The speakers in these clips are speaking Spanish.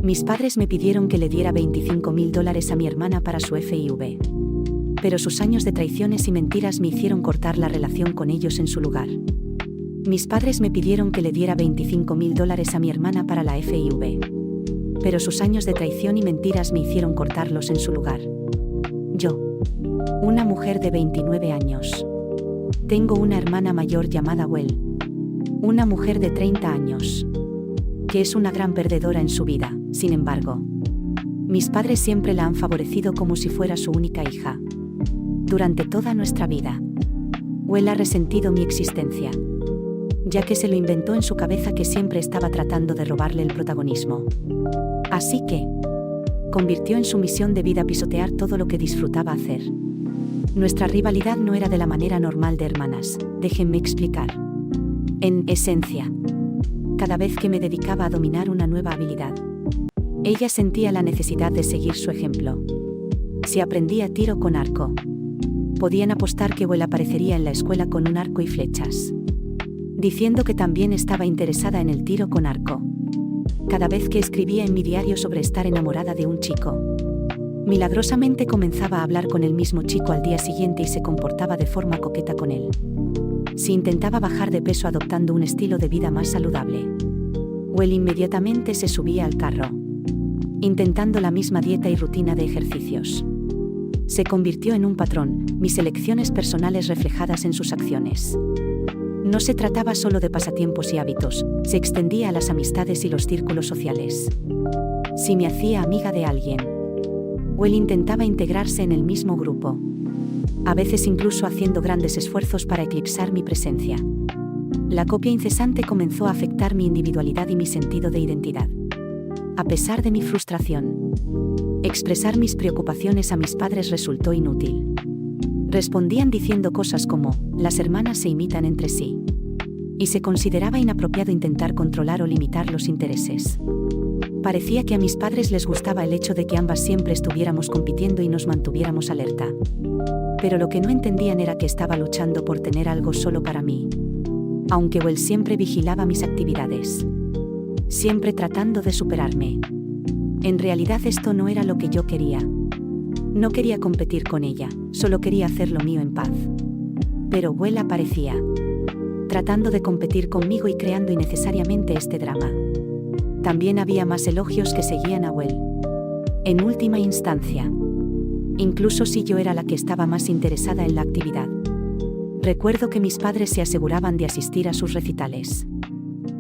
Mis padres me pidieron que le diera $25.000 a mi hermana para su FIV. Pero sus años de traiciones y mentiras me hicieron cortar la relación con ellos en su lugar. Mis padres me pidieron que le diera $25.000 a mi hermana para la FIV. Pero sus años de traición y mentiras me hicieron cortarlos en su lugar. Yo, una mujer de 29 años. Tengo una hermana mayor llamada Well. Una mujer de 30 años. Que es una gran perdedora en su vida, sin embargo. Mis padres siempre la han favorecido como si fuera su única hija. Durante toda nuestra vida. Well ha resentido mi existencia. Ya que se lo inventó en su cabeza que siempre estaba tratando de robarle el protagonismo. Así que convirtió en su misión de vida pisotear todo lo que disfrutaba hacer. Nuestra rivalidad no era de la manera normal de hermanas, déjenme explicar. En esencia, cada vez que me dedicaba a dominar una nueva habilidad, ella sentía la necesidad de seguir su ejemplo. Si aprendía tiro con arco, podían apostar que Well aparecería en la escuela con un arco y flechas, diciendo que también estaba interesada en el tiro con arco. Cada vez que escribía en mi diario sobre estar enamorada de un chico, milagrosamente comenzaba a hablar con el mismo chico al día siguiente y se comportaba de forma coqueta con él. Si intentaba bajar de peso adoptando un estilo de vida más saludable, Well inmediatamente se subía al carro, intentando la misma dieta y rutina de ejercicios. Se convirtió en un patrón, mis elecciones personales reflejadas en sus acciones. No se trataba solo de pasatiempos y hábitos, se extendía a las amistades y los círculos sociales. Si me hacía amiga de alguien, Well intentaba integrarse en el mismo grupo, a veces incluso haciendo grandes esfuerzos para eclipsar mi presencia. La copia incesante comenzó a afectar mi individualidad y mi sentido de identidad. A pesar de mi frustración, expresar mis preocupaciones a mis padres resultó inútil. Respondían diciendo cosas como, las hermanas se imitan entre sí. Y se consideraba inapropiado intentar controlar o limitar los intereses. Parecía que a mis padres les gustaba el hecho de que ambas siempre estuviéramos compitiendo y nos mantuviéramos alerta. Pero lo que no entendían era que estaba luchando por tener algo solo para mí. Aunque Well siempre vigilaba mis actividades. Siempre tratando de superarme. En realidad esto no era lo que yo quería. No quería competir con ella, solo quería hacer lo mío en paz. Pero Well aparecía, tratando de competir conmigo y creando innecesariamente este drama. También había más elogios que seguían a Well. En última instancia, incluso si yo era la que estaba más interesada en la actividad. Recuerdo que mis padres se aseguraban de asistir a sus recitales,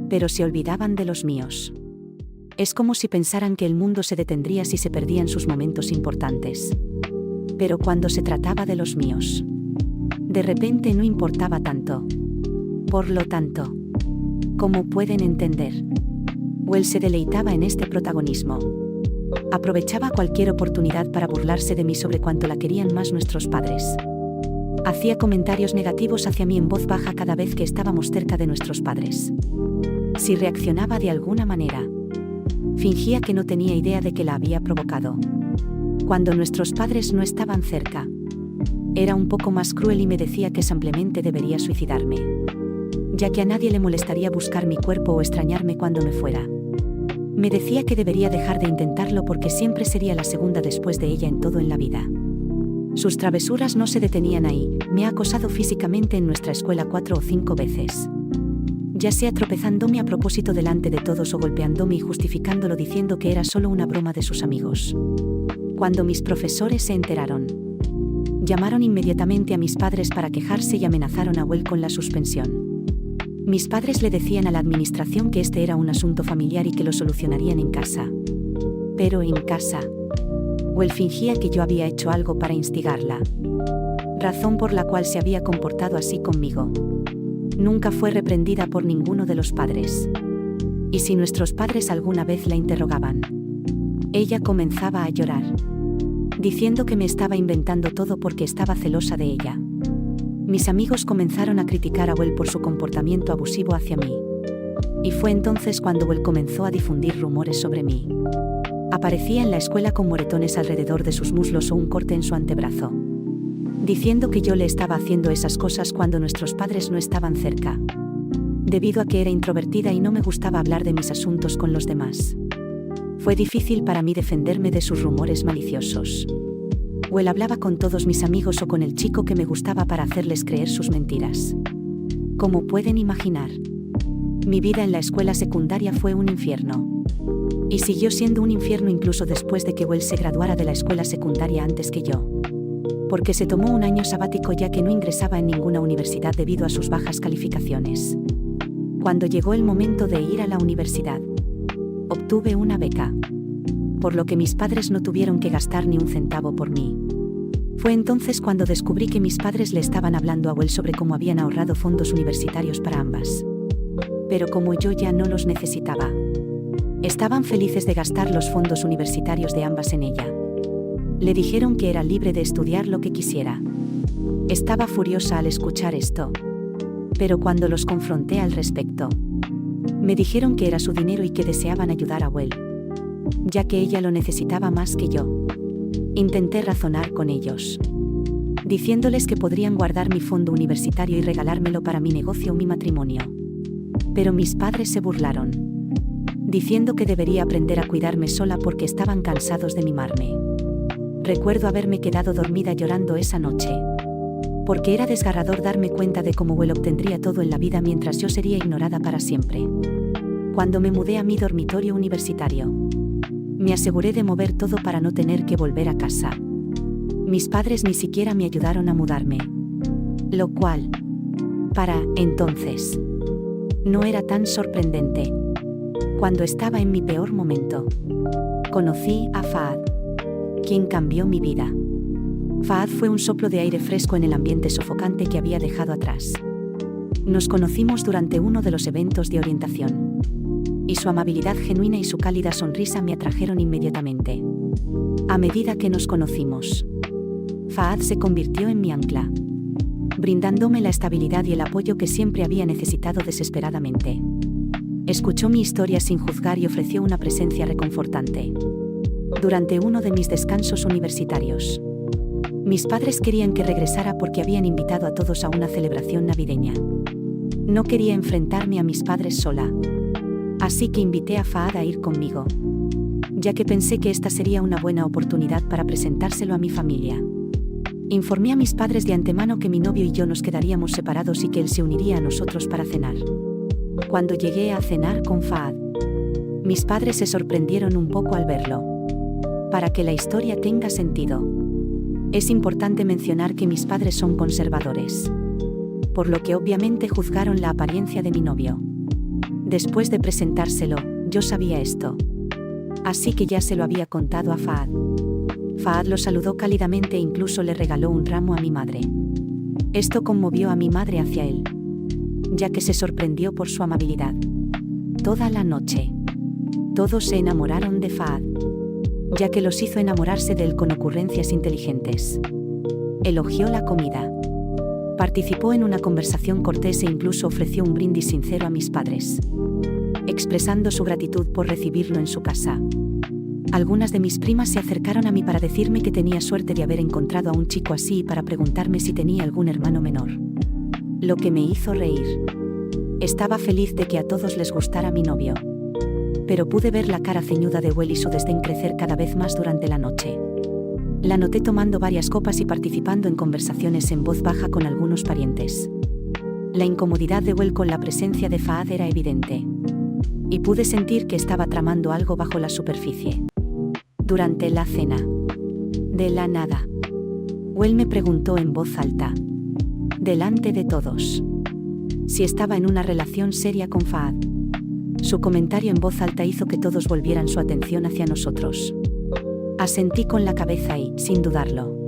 pero se olvidaban de los míos. Es como si pensaran que el mundo se detendría si se perdían sus momentos importantes. Pero cuando se trataba de los míos, de repente no importaba tanto. Por lo tanto, como pueden entender, Well se deleitaba en este protagonismo. Aprovechaba cualquier oportunidad para burlarse de mí sobre cuánto la querían más nuestros padres. Hacía comentarios negativos hacia mí en voz baja cada vez que estábamos cerca de nuestros padres. Si reaccionaba de alguna manera, fingía que no tenía idea de que la había provocado. Cuando nuestros padres no estaban cerca, era un poco más cruel y me decía que simplemente debería suicidarme, ya que a nadie le molestaría buscar mi cuerpo o extrañarme cuando me fuera. Me decía que debería dejar de intentarlo porque siempre sería la segunda después de ella en todo en la vida. Sus travesuras no se detenían ahí, me ha acosado físicamente en nuestra escuela 4 o 5 veces. Ya sea tropezándome a propósito delante de todos o golpeándome y justificándolo diciendo que era solo una broma de sus amigos. Cuando mis profesores se enteraron, llamaron inmediatamente a mis padres para quejarse y amenazaron a Well con la suspensión. Mis padres le decían a la administración que este era un asunto familiar y que lo solucionarían en casa. Pero en casa, Well fingía que yo había hecho algo para instigarla. Razón por la cual se había comportado así conmigo. Nunca fue reprendida por ninguno de los padres. Y si nuestros padres alguna vez la interrogaban, ella comenzaba a llorar, diciendo que me estaba inventando todo porque estaba celosa de ella. Mis amigos comenzaron a criticar a Well por su comportamiento abusivo hacia mí. Y fue entonces cuando Well comenzó a difundir rumores sobre mí. Aparecía en la escuela con moretones alrededor de sus muslos o un corte en su antebrazo, diciendo que yo le estaba haciendo esas cosas cuando nuestros padres no estaban cerca, debido a que era introvertida y no me gustaba hablar de mis asuntos con los demás. Fue difícil para mí defenderme de sus rumores maliciosos. Well hablaba con todos mis amigos o con el chico que me gustaba para hacerles creer sus mentiras. Como pueden imaginar, mi vida en la escuela secundaria fue un infierno. Y siguió siendo un infierno incluso después de que Well se graduara de la escuela secundaria antes que yo. Porque se tomó un año sabático ya que no ingresaba en ninguna universidad debido a sus bajas calificaciones. Cuando llegó el momento de ir a la universidad, obtuve una beca, por lo que mis padres no tuvieron que gastar ni un centavo por mí. Fue entonces cuando descubrí que mis padres le estaban hablando a Well sobre cómo habían ahorrado fondos universitarios para ambas. Pero como yo ya no los necesitaba, estaban felices de gastar los fondos universitarios de ambas en ella. Le dijeron que era libre de estudiar lo que quisiera. Estaba furiosa al escuchar esto. Pero cuando los confronté al respecto, me dijeron que era su dinero y que deseaban ayudar a Well, ya que ella lo necesitaba más que yo. Intenté razonar con ellos, diciéndoles que podrían guardar mi fondo universitario y regalármelo para mi negocio o mi matrimonio. Pero mis padres se burlaron, diciendo que debería aprender a cuidarme sola porque estaban cansados de mimarme. Recuerdo haberme quedado dormida llorando esa noche, porque era desgarrador darme cuenta de cómo Well obtendría todo en la vida mientras yo sería ignorada para siempre. Cuando me mudé a mi dormitorio universitario, me aseguré de mover todo para no tener que volver a casa. Mis padres ni siquiera me ayudaron a mudarme, lo cual, para entonces, no era tan sorprendente. Cuando estaba en mi peor momento, conocí a Fahad, quien cambió mi vida. Fahad fue un soplo de aire fresco en el ambiente sofocante que había dejado atrás. Nos conocimos durante uno de los eventos de orientación, y su amabilidad genuina y su cálida sonrisa me atrajeron inmediatamente. A medida que nos conocimos, Fahad se convirtió en mi ancla, brindándome la estabilidad y el apoyo que siempre había necesitado desesperadamente. Escuchó mi historia sin juzgar y ofreció una presencia reconfortante. Durante uno de mis descansos universitarios, mis padres querían que regresara porque habían invitado a todos a una celebración navideña. No quería enfrentarme a mis padres sola, así que invité a Fahad a ir conmigo, ya que pensé que esta sería una buena oportunidad para presentárselo a mi familia. Informé a mis padres de antemano que mi novio y yo nos quedaríamos separados y que él se uniría a nosotros para cenar. Cuando llegué a cenar con Fahad, mis padres se sorprendieron un poco al verlo. Para que la historia tenga sentido, es importante mencionar que mis padres son conservadores, por lo que obviamente juzgaron la apariencia de mi novio. Después de presentárselo, yo sabía esto, así que ya se lo había contado a Fahad. Fahad lo saludó cálidamente e incluso le regaló un ramo a mi madre. Esto conmovió a mi madre hacia él, ya que se sorprendió por su amabilidad. Toda la noche, todos se enamoraron de Fahad, ya que los hizo enamorarse de él con ocurrencias inteligentes. Elogió la comida, participó en una conversación cortés e incluso ofreció un brindis sincero a mis padres, expresando su gratitud por recibirlo en su casa. Algunas de mis primas se acercaron a mí para decirme que tenía suerte de haber encontrado a un chico así y para preguntarme si tenía algún hermano menor, lo que me hizo reír. Estaba feliz de que a todos les gustara mi novio, pero pude ver la cara ceñuda de Well y su desdén crecer cada vez más durante la noche. La noté tomando varias copas y participando en conversaciones en voz baja con algunos parientes. La incomodidad de Well con la presencia de Fahad era evidente, y pude sentir que estaba tramando algo bajo la superficie. Durante la cena, de la nada, Well me preguntó en voz alta, delante de todos, si estaba en una relación seria con Fahad. Su comentario en voz alta hizo que todos volvieran su atención hacia nosotros. Asentí con la cabeza y, sin dudarlo,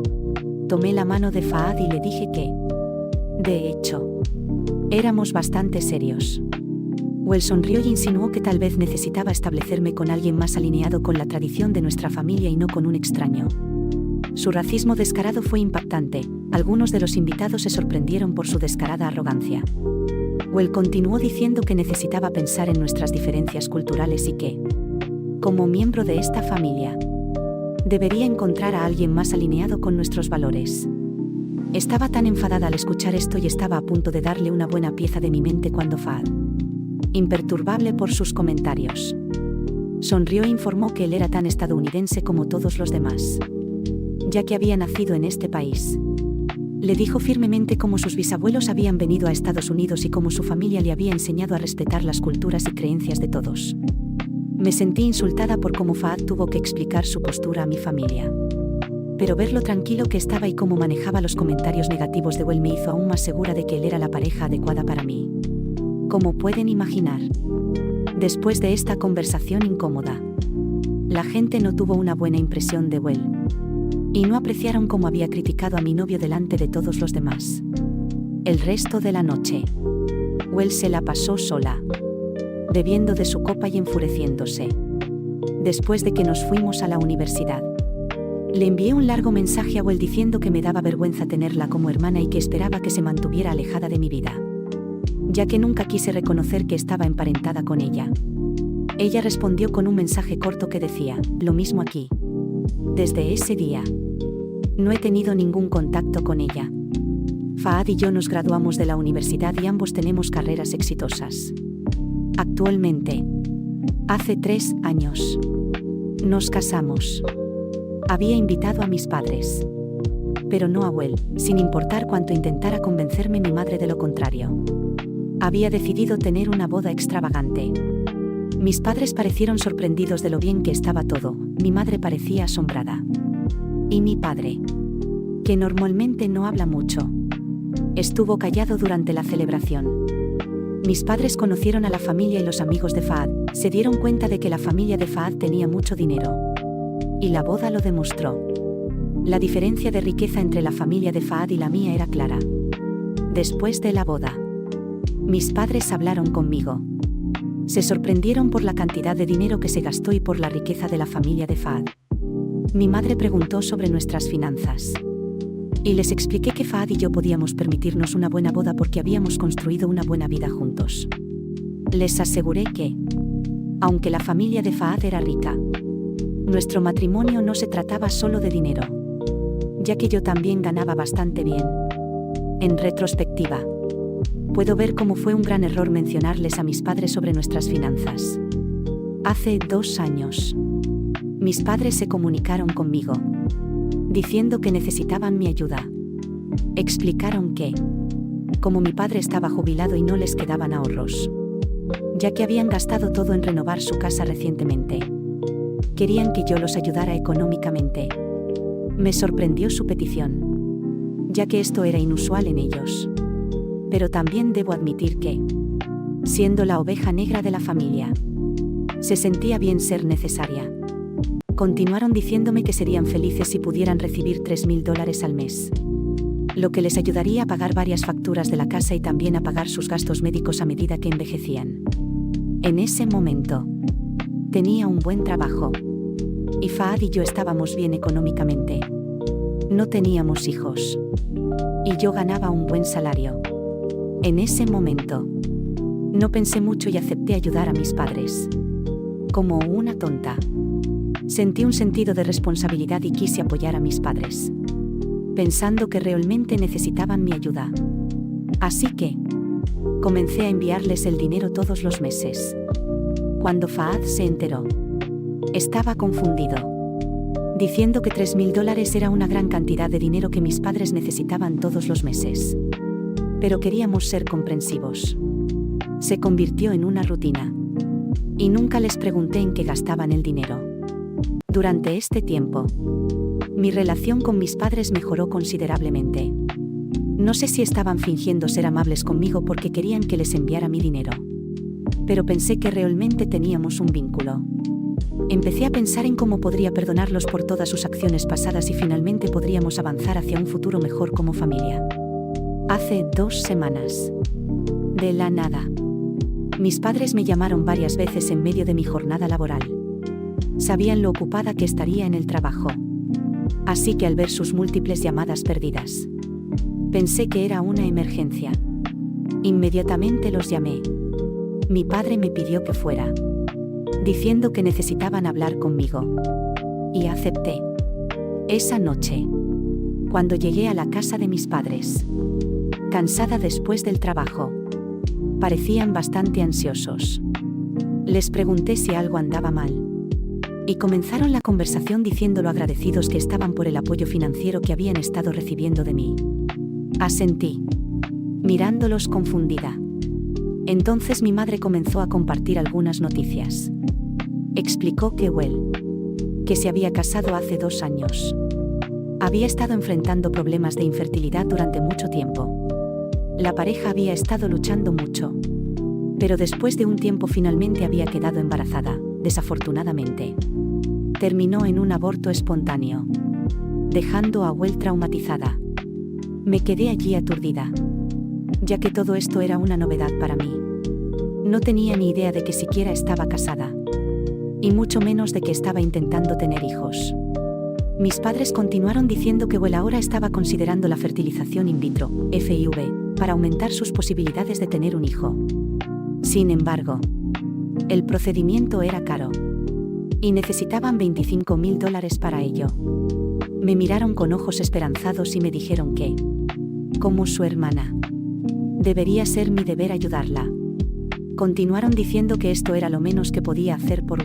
tomé la mano de Fahad y le dije que, de hecho, éramos bastante serios. Well sonrió y insinuó que tal vez necesitaba establecerme con alguien más alineado con la tradición de nuestra familia y no con un extraño. Su racismo descarado fue impactante. Algunos de los invitados se sorprendieron por su descarada arrogancia. Well continuó diciendo que necesitaba pensar en nuestras diferencias culturales y que, como miembro de esta familia, debería encontrar a alguien más alineado con nuestros valores. Estaba tan enfadada al escuchar esto y estaba a punto de darle una buena pieza de mi mente cuando Fahad, imperturbable por sus comentarios, Sonrió e informó que él era tan estadounidense como todos los demás, ya que había nacido en este país. Le dijo firmemente cómo sus bisabuelos habían venido a Estados Unidos y cómo su familia le había enseñado a respetar las culturas y creencias de todos. Me sentí insultada por cómo Fahad tuvo que explicar su postura a mi familia. Pero ver lo tranquilo que estaba y cómo manejaba los comentarios negativos de Will me hizo aún más segura de que él era la pareja adecuada para mí. Como pueden imaginar, después de esta conversación incómoda, la gente no tuvo una buena impresión de Will. Y no apreciaron cómo había criticado a mi novio delante de todos los demás. El resto de la noche, Will se la pasó sola, bebiendo de su copa y enfureciéndose. Después de que nos fuimos a la universidad, le envié un largo mensaje a Will diciendo que me daba vergüenza tenerla como hermana y que esperaba que se mantuviera alejada de mi vida, ya que nunca quise reconocer que estaba emparentada con ella. Ella respondió con un mensaje corto que decía: lo mismo aquí. Desde ese día, no he tenido ningún contacto con ella. Fahad y yo nos graduamos de la universidad y ambos tenemos carreras exitosas. Actualmente, hace 3 años, nos casamos. Había invitado a mis padres, pero no a Will, sin importar cuánto intentara convencerme mi madre de lo contrario. Había decidido tener una boda extravagante. Mis padres parecieron sorprendidos de lo bien que estaba todo, mi madre parecía asombrada. Y mi padre, que normalmente no habla mucho, estuvo callado durante la celebración. Mis padres conocieron a la familia y los amigos de Fahad, se dieron cuenta de que la familia de Fahad tenía mucho dinero. Y la boda lo demostró. La diferencia de riqueza entre la familia de Fahad y la mía era clara. Después de la boda, mis padres hablaron conmigo. Se sorprendieron por la cantidad de dinero que se gastó y por la riqueza de la familia de Fahad. Mi madre preguntó sobre nuestras finanzas. Y les expliqué que Fahad y yo podíamos permitirnos una buena boda porque habíamos construido una buena vida juntos. Les aseguré que, aunque la familia de Fahad era rica, nuestro matrimonio no se trataba solo de dinero, ya que yo también ganaba bastante bien. En retrospectiva, puedo ver cómo fue un gran error mencionarles a mis padres sobre nuestras finanzas. Hace 2 años, mis padres se comunicaron conmigo, diciendo que necesitaban mi ayuda. Explicaron que, como mi padre estaba jubilado y no les quedaban ahorros, ya que habían gastado todo en renovar su casa recientemente, querían que yo los ayudara económicamente. Me sorprendió su petición, ya que esto era inusual en ellos. Pero también debo admitir que, siendo la oveja negra de la familia, se sentía bien ser necesaria. Continuaron diciéndome que serían felices si pudieran recibir $3,000 al mes, lo que les ayudaría a pagar varias facturas de la casa y también a pagar sus gastos médicos a medida que envejecían. En ese momento, tenía un buen trabajo, y Fahad y yo estábamos bien económicamente. No teníamos hijos, y yo ganaba un buen salario. En ese momento, no pensé mucho y acepté ayudar a mis padres. Como una tonta, sentí un sentido de responsabilidad y quise apoyar a mis padres, pensando que realmente necesitaban mi ayuda. Así que, comencé a enviarles el dinero todos los meses. Cuando Fahad se enteró, estaba confundido, diciendo que $3,000 era una gran cantidad de dinero que mis padres necesitaban todos los meses. Pero queríamos ser comprensivos. Se convirtió en una rutina. Y nunca les pregunté en qué gastaban el dinero. Durante este tiempo, mi relación con mis padres mejoró considerablemente. No sé si estaban fingiendo ser amables conmigo porque querían que les enviara mi dinero, pero pensé que realmente teníamos un vínculo. Empecé a pensar en cómo podría perdonarlos por todas sus acciones pasadas y finalmente podríamos avanzar hacia un futuro mejor como familia. Hace 2 semanas, de la nada, mis padres me llamaron varias veces en medio de mi jornada laboral. Sabían lo ocupada que estaría en el trabajo. Así que al ver sus múltiples llamadas perdidas, pensé que era una emergencia. Inmediatamente los llamé. Mi padre me pidió que fuera, diciendo que necesitaban hablar conmigo. Y acepté. Esa noche, cuando llegué a la casa de mis padres, cansada después del trabajo, parecían bastante ansiosos. Les pregunté si algo andaba mal. Y comenzaron la conversación diciendo lo agradecidos que estaban por el apoyo financiero que habían estado recibiendo de mí. Asentí, mirándolos confundida. Entonces mi madre comenzó a compartir algunas noticias. Explicó que que se había casado hace 2 años. Había estado enfrentando problemas de infertilidad durante mucho tiempo. La pareja había estado luchando mucho. Pero después de un tiempo finalmente había quedado embarazada, desafortunadamente. Terminó en un aborto espontáneo, dejando a traumatizada. Me quedé allí aturdida, ya que todo esto era una novedad para mí. No tenía ni idea de que siquiera estaba casada, y mucho menos de que estaba intentando tener hijos. Mis padres continuaron diciendo que ahora estaba considerando la fertilización in vitro, FIV, para aumentar sus posibilidades de tener un hijo. Sin embargo, el procedimiento era caro, y necesitaban $25,000 para ello. Me miraron con ojos esperanzados y me dijeron que, como su hermana, debería ser mi deber ayudarla. Continuaron diciendo que esto era lo menos que podía hacer por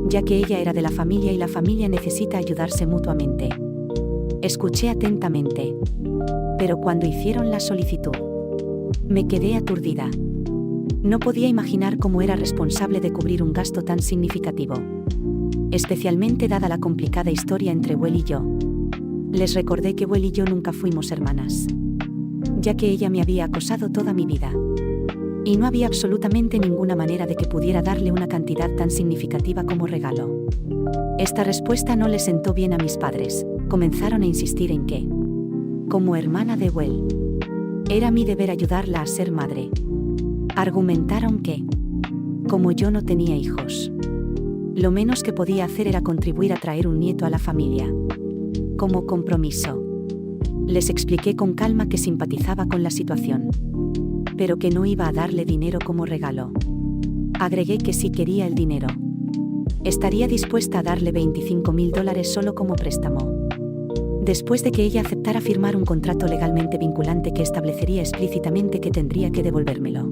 ya que ella era de la familia y la familia necesita ayudarse mutuamente. Escuché atentamente, pero cuando hicieron la solicitud, me quedé aturdida. No podía imaginar cómo era responsable de cubrir un gasto tan significativo, especialmente dada la complicada historia entre y yo. Les recordé que y yo nunca fuimos hermanas, ya que ella me había acosado toda mi vida. Y no había absolutamente ninguna manera de que pudiera darle una cantidad tan significativa como regalo. Esta respuesta no le sentó bien a mis padres. Comenzaron a insistir en que, como hermana de era mi deber ayudarla a ser madre. Argumentaron que, como yo no tenía hijos, lo menos que podía hacer era contribuir a traer un nieto a la familia. Como compromiso. Les expliqué con calma que simpatizaba con la situación, pero que no iba a darle dinero como regalo. Agregué que si quería el dinero, estaría dispuesta a darle $25,000 solo como préstamo, después de que ella aceptara firmar un contrato legalmente vinculante que establecería explícitamente que tendría que devolvérmelo,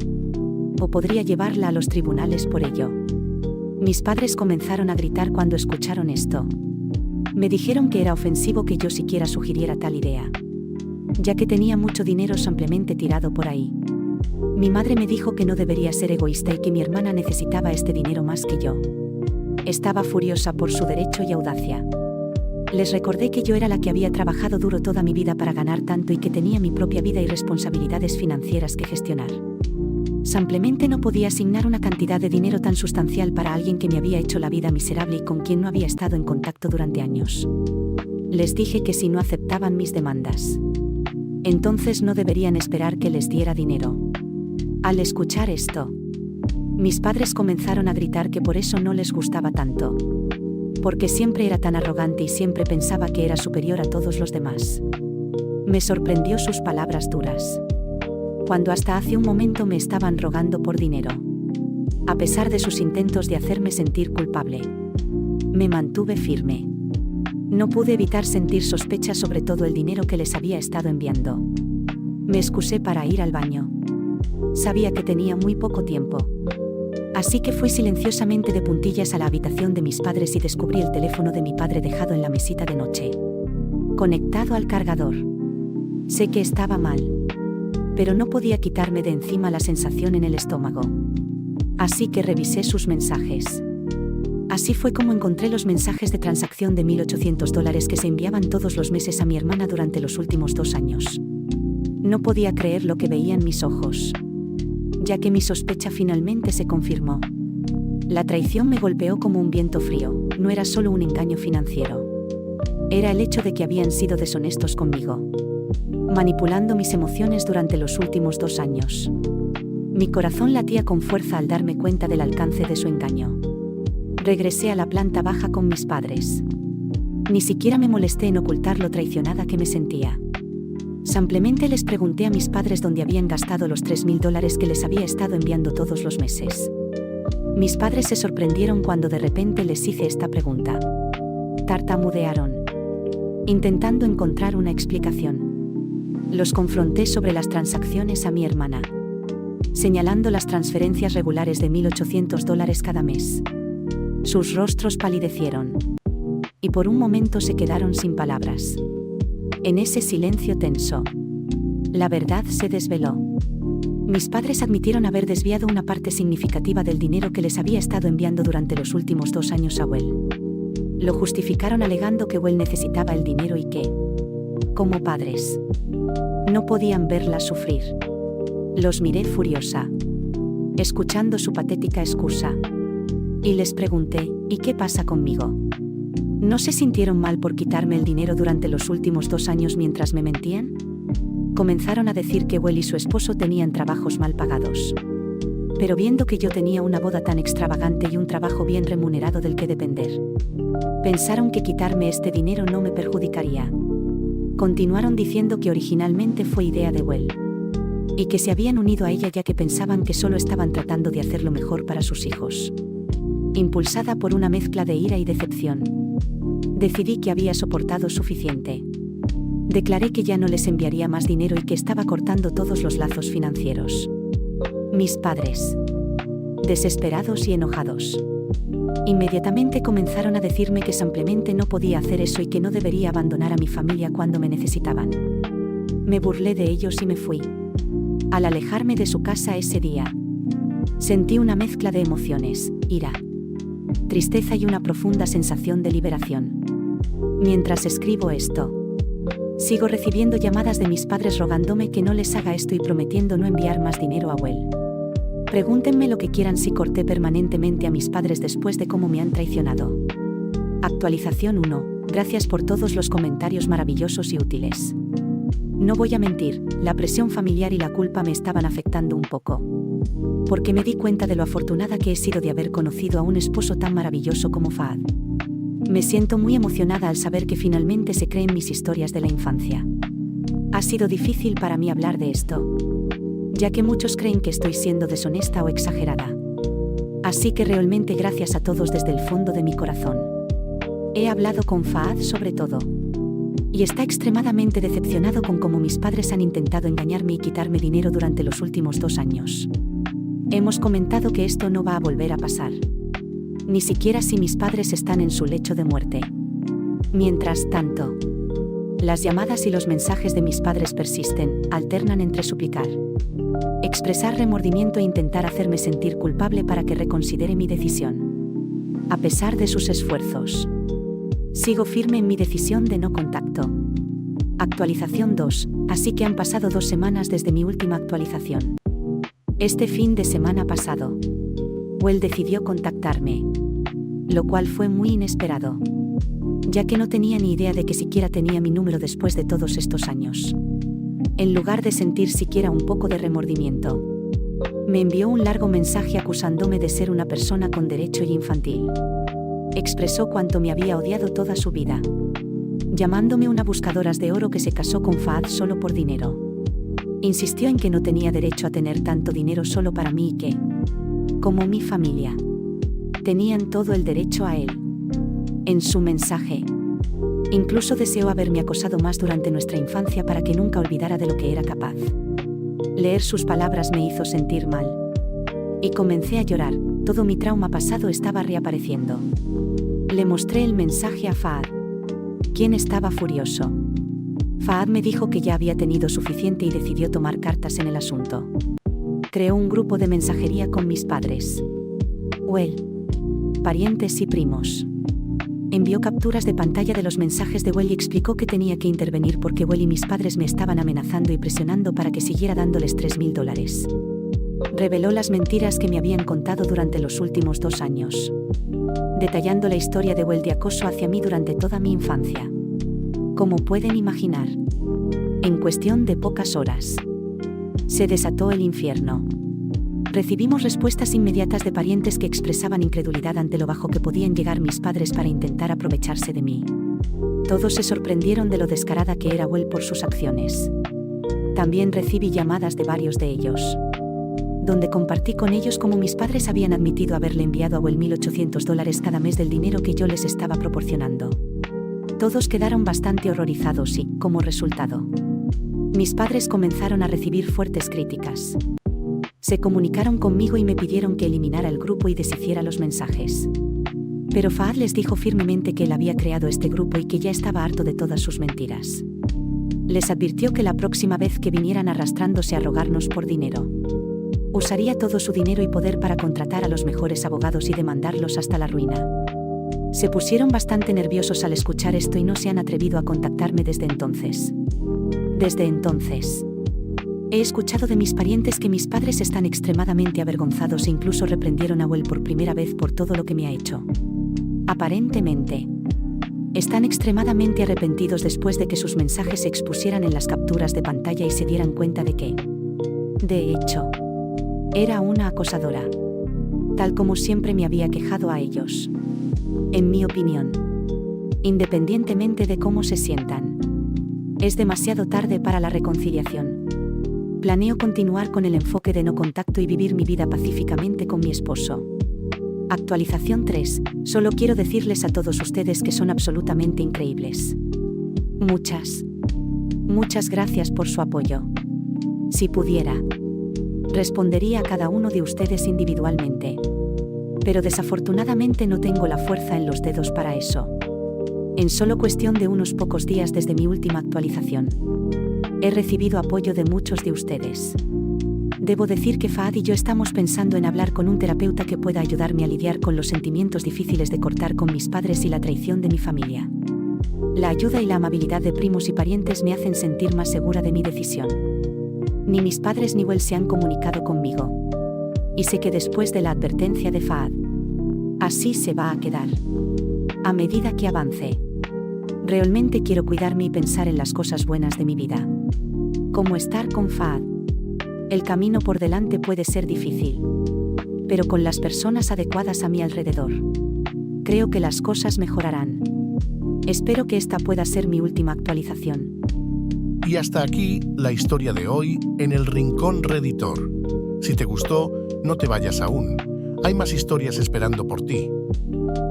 o podría llevarla a los tribunales por ello. Mis padres comenzaron a gritar cuando escucharon esto. Me dijeron que era ofensivo que yo siquiera sugiriera tal idea, ya que tenía mucho dinero simplemente tirado por ahí. Mi madre me dijo que no debería ser egoísta y que mi hermana necesitaba este dinero más que yo. Estaba furiosa por su derecho y audacia. Les recordé que yo era la que había trabajado duro toda mi vida para ganar tanto y que tenía mi propia vida y responsabilidades financieras que gestionar. Simplemente no podía asignar una cantidad de dinero tan sustancial para alguien que me había hecho la vida miserable y con quien no había estado en contacto durante años. Les dije que si no aceptaban mis demandas, entonces no deberían esperar que les diera dinero. Al escuchar esto, mis padres comenzaron a gritar que por eso no les gustaba tanto, porque siempre era tan arrogante y siempre pensaba que era superior a todos los demás. Me sorprendió sus palabras duras, cuando hasta hace un momento me estaban rogando por dinero. A pesar de sus intentos de hacerme sentir culpable, me mantuve firme. No pude evitar sentir sospecha sobre todo el dinero que les había estado enviando. Me excusé para ir al baño. Sabía que tenía muy poco tiempo. Así que fui silenciosamente de puntillas a la habitación de mis padres y descubrí el teléfono de mi padre dejado en la mesita de noche, conectado al cargador. Sé que estaba mal, pero no podía quitarme de encima la sensación en el estómago. Así que revisé sus mensajes. Así fue como encontré los mensajes de transacción de $1,800 que se enviaban todos los meses a mi hermana durante los últimos 2 años. No podía creer lo que veía en mis ojos, ya que mi sospecha finalmente se confirmó. La traición me golpeó como un viento frío. No era solo un engaño financiero. Era el hecho de que habían sido deshonestos conmigo, manipulando mis emociones durante los últimos 2 años. Mi corazón latía con fuerza al darme cuenta del alcance de su engaño. Regresé a la planta baja con mis padres. Ni siquiera me molesté en ocultar lo traicionada que me sentía. Simplemente les pregunté a mis padres dónde habían gastado los $3,000 que les había estado enviando todos los meses. Mis padres se sorprendieron cuando de repente les hice esta pregunta. Tartamudearon, intentando encontrar una explicación. Los confronté sobre las transacciones a mi hermana, señalando las transferencias regulares de $1,800 cada mes. Sus rostros palidecieron. Y por un momento se quedaron sin palabras. En ese silencio tenso, la verdad se desveló. Mis padres admitieron haber desviado una parte significativa del dinero que les había estado enviando durante los últimos 2 años a Well. Lo justificaron alegando que Well necesitaba el dinero y que, como padres, no podían verla sufrir. Los miré furiosa, escuchando su patética excusa. Y les pregunté, ¿y qué pasa conmigo? ¿No se sintieron mal por quitarme el dinero durante los últimos 2 años mientras me mentían? Comenzaron a decir que Well y su esposo tenían trabajos mal pagados. Pero viendo que yo tenía una boda tan extravagante y un trabajo bien remunerado del que depender, pensaron que quitarme este dinero no me perjudicaría. Continuaron diciendo que originalmente fue idea de Well, y que se habían unido a ella ya que pensaban que solo estaban tratando de hacer lo mejor para sus hijos. Impulsada por una mezcla de ira y decepción, decidí que había soportado suficiente. Declaré que ya no les enviaría más dinero y que estaba cortando todos los lazos financieros. Mis padres, desesperados y enojados, inmediatamente comenzaron a decirme que simplemente no podía hacer eso y que no debería abandonar a mi familia cuando me necesitaban. Me burlé de ellos y me fui. Al alejarme de su casa ese día, sentí una mezcla de emociones, ira, tristeza y una profunda sensación de liberación. Mientras escribo esto, sigo recibiendo llamadas de mis padres rogándome que no les haga esto y prometiendo no enviar más dinero a Well. Pregúntenme lo que quieran si corté permanentemente a mis padres después de cómo me han traicionado. Actualización 1. Gracias por todos los comentarios maravillosos y útiles. No voy a mentir, la presión familiar y la culpa me estaban afectando un poco. Porque me di cuenta de lo afortunada que he sido de haber conocido a un esposo tan maravilloso como Fahad. Me siento muy emocionada al saber que finalmente se creen mis historias de la infancia. Ha sido difícil para mí hablar de esto, ya que muchos creen que estoy siendo deshonesta o exagerada. Así que realmente gracias a todos desde el fondo de mi corazón. He hablado con Fahad sobre todo, y está extremadamente decepcionado con cómo mis padres han intentado engañarme y quitarme dinero durante los últimos 2 años. Hemos comentado que esto no va a volver a pasar, ni siquiera si mis padres están en su lecho de muerte. Mientras tanto, las llamadas y los mensajes de mis padres persisten, alternan entre suplicar, expresar remordimiento e intentar hacerme sentir culpable para que reconsidere mi decisión. A pesar de sus esfuerzos, sigo firme en mi decisión de no contacto. Actualización 2. Así que han pasado 2 semanas desde mi última actualización. Este fin de semana pasado, Well decidió contactarme, lo cual fue muy inesperado, ya que no tenía ni idea de que siquiera tenía mi número después de todos estos años. En lugar de sentir siquiera un poco de remordimiento, me envió un largo mensaje acusándome de ser una persona con derecho y infantil. Expresó cuánto me había odiado toda su vida, llamándome una buscadora de oro que se casó con Fahad solo por dinero. Insistió en que no tenía derecho a tener tanto dinero solo para mí y que, como mi familia, tenían todo el derecho a él. En su mensaje, incluso deseó haberme acosado más durante nuestra infancia para que nunca olvidara de lo que era capaz. Leer sus palabras me hizo sentir mal, y comencé a llorar. Todo mi trauma pasado estaba reapareciendo. Le mostré el mensaje a Fahad, quien estaba furioso. Fahad me dijo que ya había tenido suficiente y decidió tomar cartas en el asunto. Creó un grupo de mensajería con mis padres, Well, parientes y primos. Envió capturas de pantalla de los mensajes de Well y explicó que tenía que intervenir porque Well y mis padres me estaban amenazando y presionando para que siguiera dándoles $3,000. Reveló las mentiras que me habían contado durante los últimos 2 años, detallando la historia de Well de acoso hacia mí durante toda mi infancia. Como pueden imaginar, en cuestión de pocas horas, se desató el infierno. Recibimos respuestas inmediatas de parientes que expresaban incredulidad ante lo bajo que podían llegar mis padres para intentar aprovecharse de mí. Todos se sorprendieron de lo descarada que era Well por sus acciones. También recibí llamadas de varios de ellos, donde compartí con ellos cómo mis padres habían admitido haberle enviado a Well $1,800 cada mes del dinero que yo les estaba proporcionando. Todos quedaron bastante horrorizados y, como resultado, mis padres comenzaron a recibir fuertes críticas. Se comunicaron conmigo y me pidieron que eliminara el grupo y deshiciera los mensajes. Pero Fahad les dijo firmemente que él había creado este grupo y que ya estaba harto de todas sus mentiras. Les advirtió que la próxima vez que vinieran arrastrándose a rogarnos por dinero, usaría todo su dinero y poder para contratar a los mejores abogados y demandarlos hasta la ruina. Se pusieron bastante nerviosos al escuchar esto y no se han atrevido a contactarme desde entonces. Desde entonces, he escuchado de mis parientes que mis padres están extremadamente avergonzados e incluso reprendieron a Will por primera vez por todo lo que me ha hecho. Aparentemente, están extremadamente arrepentidos después de que sus mensajes se expusieran en las capturas de pantalla y se dieran cuenta de que, de hecho, era una acosadora, tal como siempre me había quejado a ellos. En mi opinión, independientemente de cómo se sientan, es demasiado tarde para la reconciliación. Planeo continuar con el enfoque de no contacto y vivir mi vida pacíficamente con mi esposo. Actualización 3. Solo quiero decirles a todos ustedes que son absolutamente increíbles. Muchas gracias por su apoyo. Si pudiera, respondería a cada uno de ustedes individualmente. Pero desafortunadamente no tengo la fuerza en los dedos para eso. En solo cuestión de unos pocos días desde mi última actualización, he recibido apoyo de muchos de ustedes. Debo decir que Fahad y yo estamos pensando en hablar con un terapeuta que pueda ayudarme a lidiar con los sentimientos difíciles de cortar con mis padres y la traición de mi familia. La ayuda y la amabilidad de primos y parientes me hacen sentir más segura de mi decisión. Ni mis padres ni Will se han comunicado conmigo. Y sé que después de la advertencia de Fahad, así se va a quedar. A medida que avance, realmente quiero cuidarme y pensar en las cosas buenas de mi vida. Como estar con Fahad. El camino por delante puede ser difícil, pero con las personas adecuadas a mi alrededor, creo que las cosas mejorarán. Espero que esta pueda ser mi última actualización. Y hasta aquí la historia de hoy en el Rincón Redditor. Si te gustó, no te vayas aún. Hay más historias esperando por ti.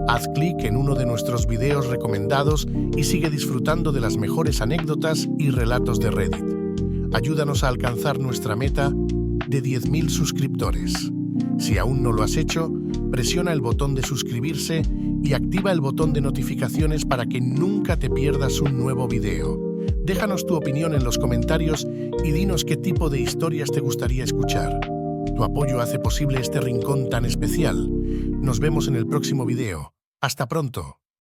Haz clic en uno de nuestros videos recomendados y sigue disfrutando de las mejores anécdotas y relatos de Reddit. Ayúdanos a alcanzar nuestra meta de 10.000 suscriptores. Si aún no lo has hecho, presiona el botón de suscribirse y activa el botón de notificaciones para que nunca te pierdas un nuevo video. Déjanos tu opinión en los comentarios y dinos qué tipo de historias te gustaría escuchar. Tu apoyo hace posible este rincón tan especial. Nos vemos en el próximo video. ¡Hasta pronto!